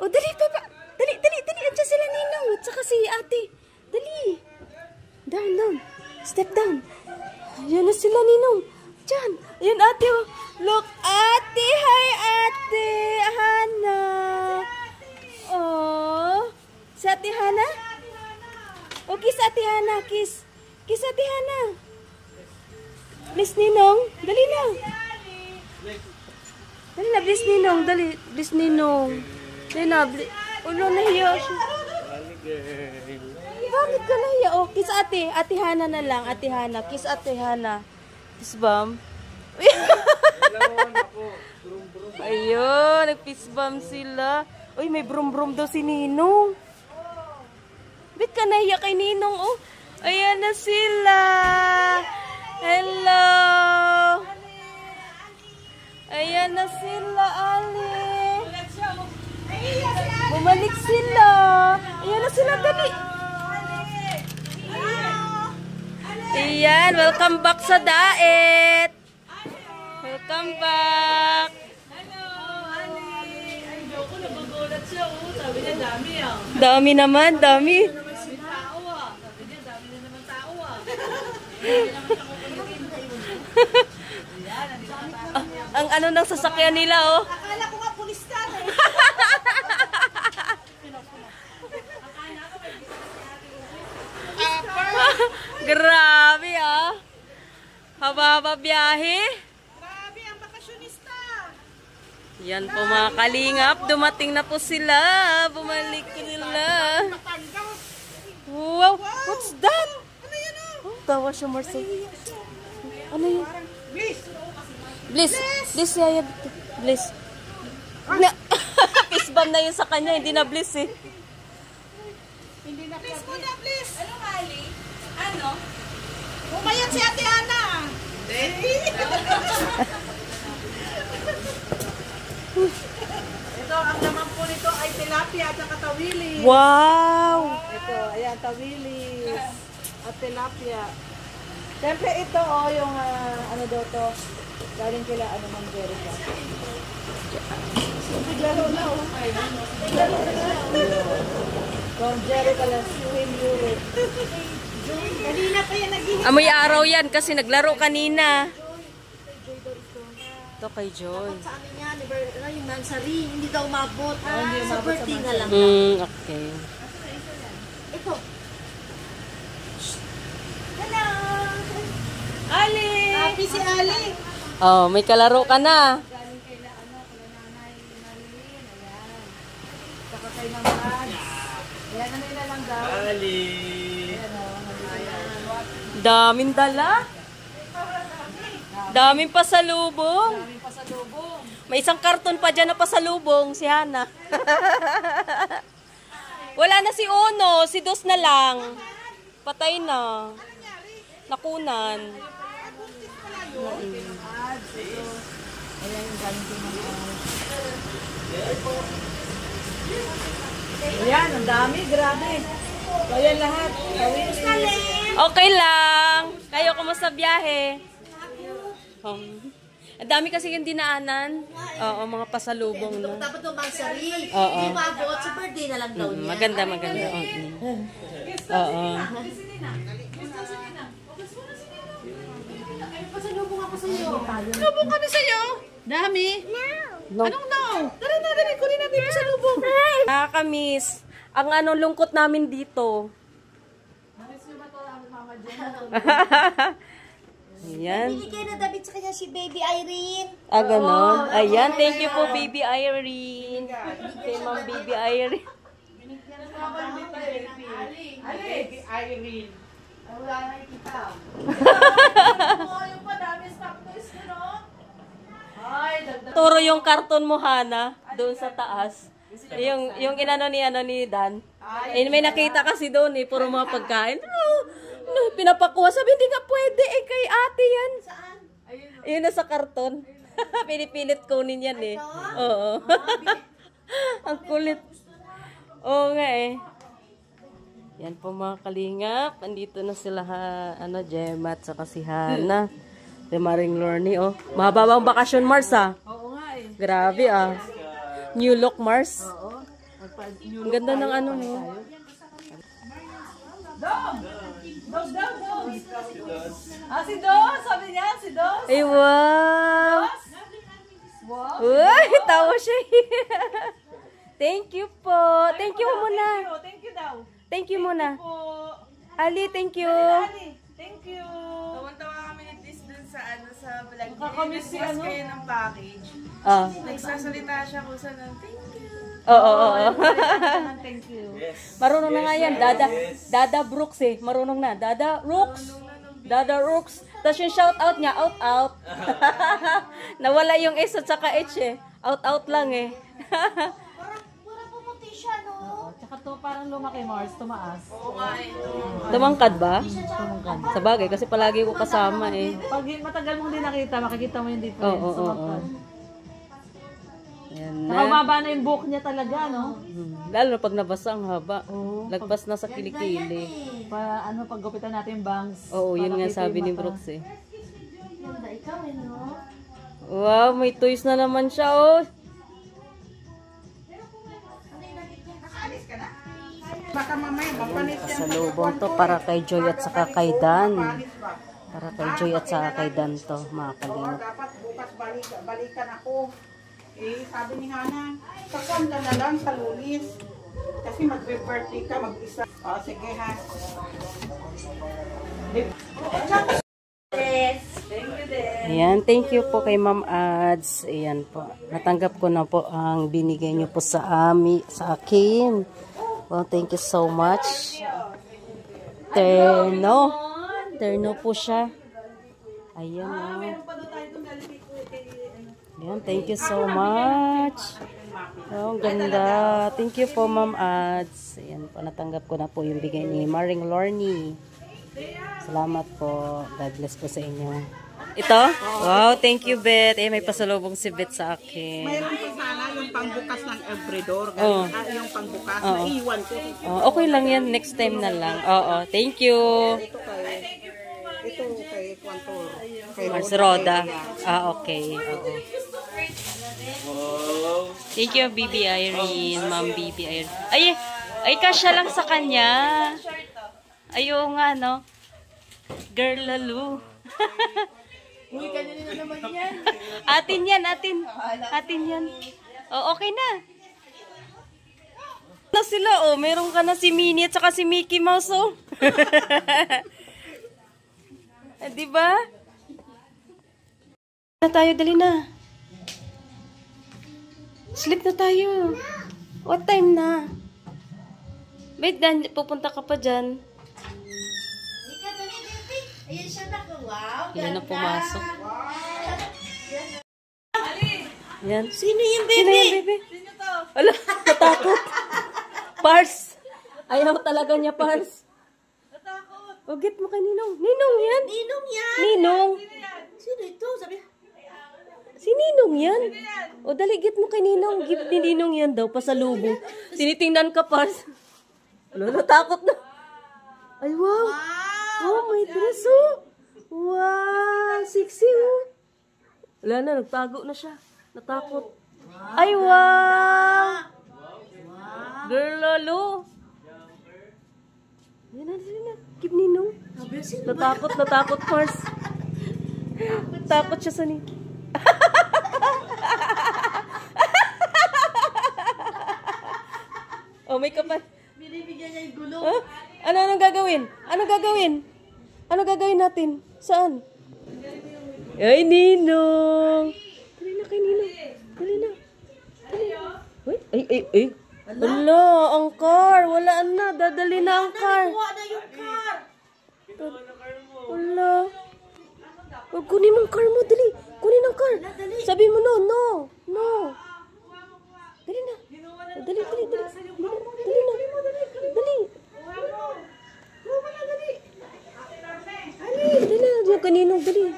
O, dali, papa. Dali. Andiyan sila Ninong. At saka si ate. Dali. Down. Step down. Ayan na sila Ninong. Diyan. Ayan ate, oh. Look, ate. Hi, ate. Hana. Oh. Si ate Hana? O, kiss ate Hana. Kiss. Kiss ate Hana. Please, Ninong. Dali na. Dali na, please, Ninong. Dali. Please, Ninong. Dali na, please. Ulo, nahiya siya. Bakit ka nahiya? Oh, kiss ate. Ate Hana na lang. Ate Hana. Kiss ate Hana. Kiss bam. Ayun, nag-kiss bam sila. Uy, may brum-brum daw si Ninong. Bakit ka nahiya kay Ninong? Oh, ayan na sila. Hello. Ayan na sila, Ali. Bumalik sila. Ayan na sila, dali. Ayan, welcome back sa Daet. Welcome back. Hello, Ali. Ay, joke ko, nabagulat siya. Sabi niya, dami ah. Dami naman, dami. Tao ah. Sabi niya, dami na naman tao ah. Ang ano ng sasakyan nila, oh. Akala ko nga pulis ka eh. Grabe, ah. Haba-haba biyahe. Grabe, ang bakasyonista. Yan po mga kalingap. Dumating na po sila. Bumalik sila. Wow, what's that? Ano yan oh? Oh, tawa siya, Marcel. Ano yun? Please. Bliss, yaya. Bliss. Na, kiss bam na yun sa kanya, hindi na bliss eh. Hindi na please muna, please. Ano, Ali? Ano? Umayan si Ate Ana. Ito, ang naman po nito ay tilapia at saka tawilis. Wow! Ito, ayan, tawilis at tilapia. Siyempre ito, oh, yung ano daw to, galing kila, ano, Ma'am Jerica. Naglaro na, oh. Naglaro na. Ma'am Jerica lang, swim Europe. Kanina pa yan naging. Amoy araw yan kasi naglaro kanina. Ito kay Joy. Sa amin yan, yung mansari, hindi daw umabot. Sa birthday na lang. Okay. Ito. Hello! Ali! Happy si Ali! Oh, may kalaro ka na. Galing kay na ano, kay nanay Marilyn, ayan. Saka kay naman. Ayan, ano na lang daw. Ali! Ayan o, ayan. Daming dala. Daming pasalubong. Daming pasalubong. May isang karton pa dyan na pasalubong, si Hana. Wala na si Ono, si Dos na lang. Patay na. Nakunan. Ayan yung galing kay naman. Ayan, ang dami, grabe. So, ayan lahat. Okay lang. Kayo, kumusta biyahe? Ang dami kasi yung dinaanan. Oo, mga pasalubong na. Dapat yung mansari, Oo. hindi umabot. Sa birthday na lang daw niya. Maganda. Oo. Pasalubong ako sa iyo. Salubong kami sa'yo. Dami. No. Anong no? Tara na, dali. Kunin natin yung pasalubong. Nakakamiss. Ang lungkot namin dito. Namiss nyo ba ito, Mama Jen? Ayan. Binigay na damit sa kanya si Baby Irene. Ganon. Ayan, thank you po, Baby Irene. Kay Ma'am Baby Irene. Baby Irene. Wala na ikita. Yung pa, dami stock toys na, no? Ay, dagdag. Turo yung karton mo, Hana, doon sa taas. Yung inano ni Dan. May nakita kasi doon eh, puro mga pagkain. Pinapakuha, sabi, hindi nga pwede eh, kay ate yan. Saan? Ayun na sa karton. Pinipilit kunin yan eh. Oo. Ang kulit. Oo nga eh. Yan po mga kalingap. Andito na sila Gemma at saka si Hana. Si Maring Lorne, oh. Mahababang bakasyon, Mars, ah. Oo nga eh. Grabe, ah. New look, Mars. Oo. Ang ganda ng ano, no? Si Dos! Sabi niya, si Dos! Ay, wow! Wow! Uy, tawa siya. Thank you po. Thank you muna. Thank you daw. Thank you muna. Po. Ali, thank you. Ali, thank you. Tawa kami ni Tis dun sa sa vlog niya. Nakakamiss si Nag-post ano? kayo ng package. Ah. Nagsasalita siya kung saan ng thank you. Oo. Thank you. Marunong na nga yan. Dada Brooks eh. Marunong na. Dada Rooks. Tapos yung shout out niya, out. Nawala yung S at saka H eh. Out lang eh. Parang pumuti siya, no? Tsaka to parang lumaki, Mars, tumaas. Oo nga ito. Tumangkad ba? Sa bagay, kasi palagi ko kasama eh. Pag matagal mong di nakita, makikita mo yung difference. Oo. Sumapad. Ayan Saka na. mababa na yung buhok niya talaga, no? Lalo na pag nabasa ang haba. Lagpas na sa kilikili. Pag gupitan natin yung bangs. Oo, yun nga Para sabi kita ni yung mata. Brooks eh. Ganda ikaw, eh, no? Wow, may toys na naman siya oh. Baka mamaya mapanis yan. Pasalubong to para kay Joy at saka kay Dan. Para kay Joy at saka kay Dan to, mga kalingap. Dapat bukas balikan ako. Sabi ni Hana, kakuan ka na lang sa Lulis. Kasi mag-birthday ka, mag-isa. Sige ha. Ayan, thank you po kay Ma'am Ads. Ayan po. Natanggap ko na po ang binigay niyo po sa akin. Well, thank you so much. Terno po siya. Ayan oh. Ayan, thank you so much. Oh, ang ganda. Thank you po, Ma'am Ads. Ayan po, natanggap ko na po yung bigay ni Maring Lorny. Salamat po. God bless po sa inyo. Ito? Wow, thank you, Beth. May pasalubong si Beth sa akin. Mayroon pa sana yung pangbukas ng every door. Oo. Yung pangbukas, Oo. naiwan ko. Okay lang yan. Next time na lang. Oo, thank you. Ito kay Kwantor. Kay Mars Roda. Okay. Oo. Thank you, Bibi Irene. Ma'am Bibi Irene. Ay, kasya lang sa kanya. Ayaw nga, no? Girl lalo. Uy, kanina na naman yan. Atin yan. Atin yan. Oh, okay na. Na sila, oh. Meron ka na si Minnie at saka si Mickey Mouse, oh. Diba? Na tayo, dali na. Sleep na tayo. What time na? Wait, Dan, pupunta ka pa dyan. Ika, dali, baby. Ayan siya na. Wow, Ilan na pumasok. Yan. Sino yung Sino baby? yung baby? Sino to? Wala, natakot. Pars. Ayaw talaga niya, Pars. Natakot. Ugit mo kay Ninong. Ninong yan. Ninong yan. Ninong. Sino ito? Sabi, Si Ninong yan. O dali, git mo kay Ninong. Gift ni Ninong yan daw, pasalubong. Tinitingnan ka, Pars. Wala, natakot na. Ay, wow. Oh, may dress, oh. Wow, sexy, oh. Wala na, nagtago na siya. Natakot. Ay, wow. Girl, lolo. Yan na. Keep Ninong. Natakot, Pars. Takot siya sa ni. Oh, may kapat. binibigyan niya yung gulo. Huh? Anong gagawin? Ano gagawin natin? Saan? Ay, Ninong! Dali na kay Ninong. Dali na. Uy, ay. Wala, ang car. Wala na. Dadali na ang car. Kuha na yung car. Wala. Oh, kunin mo ang car mo. Dali. Kunin ang car. Sabi mo no. Dali na. Oh, dali. Dali na. Dali na. Diyan kaninong dali.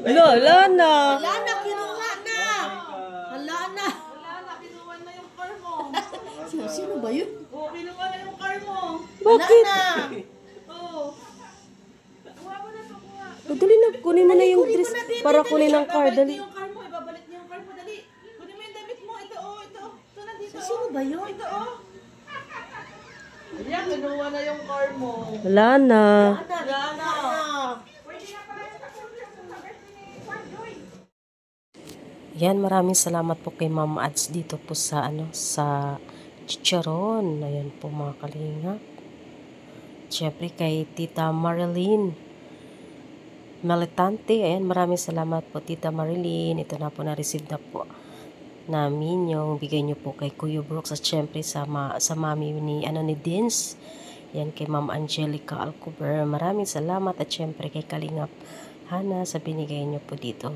Wala na. Hala na, kinuha na. Hala na. Kinuha na yung car mo. Sino ba yun? Oo, kinuha na yung car mo. Bakit? Hala na. Oo. Oh, dali na. Kunin mo na yung dress para kunin ang car. Ibabalik Dali. niyo yung car mo. Ibabalik niyo yung car mo. Dali. Kunin mo yung damit mo. Ito, oh. Ito nandito. Sino ba yun? Ito oh. Ayan, kinuha na yung car mo. Wala na. Wala na. Yan, maraming salamat po kay Ma'am Ads dito po sa sa chicharon. Ayan po mga kalingap. Siyempre kay Tita Marilyn Militante. Ayan, maraming salamat po Tita Marilyn. Ito na po na-receive na po namin yung bigay nyo po kay Kuya Brooks at siyempre sa mami ni Dins. Yan kay Ma'am Angelica Alcover. Maraming salamat at siyempre kay Kalingap Hana sa binigay nyo po dito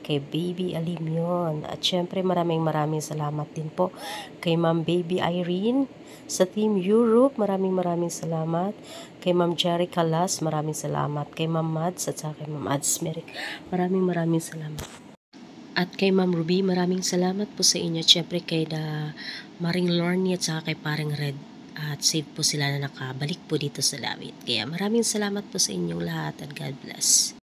kay Baby Alimyon. At syempre maraming salamat din po kay Ma'am Baby Irene sa Team Europe. Maraming salamat kay Ma'am Jerry Calas. Maraming salamat kay Ma'am Mads at sa kay Ma'am Ads Merrick. Maraming salamat. At kay Ma'am Ruby, maraming salamat po sa inyo. At syempre kay Maring Lorny at saka kay Paring Red. At safe po sila na nakabalik po dito sa Lawit. Kaya maraming salamat po sa inyong lahat at God bless.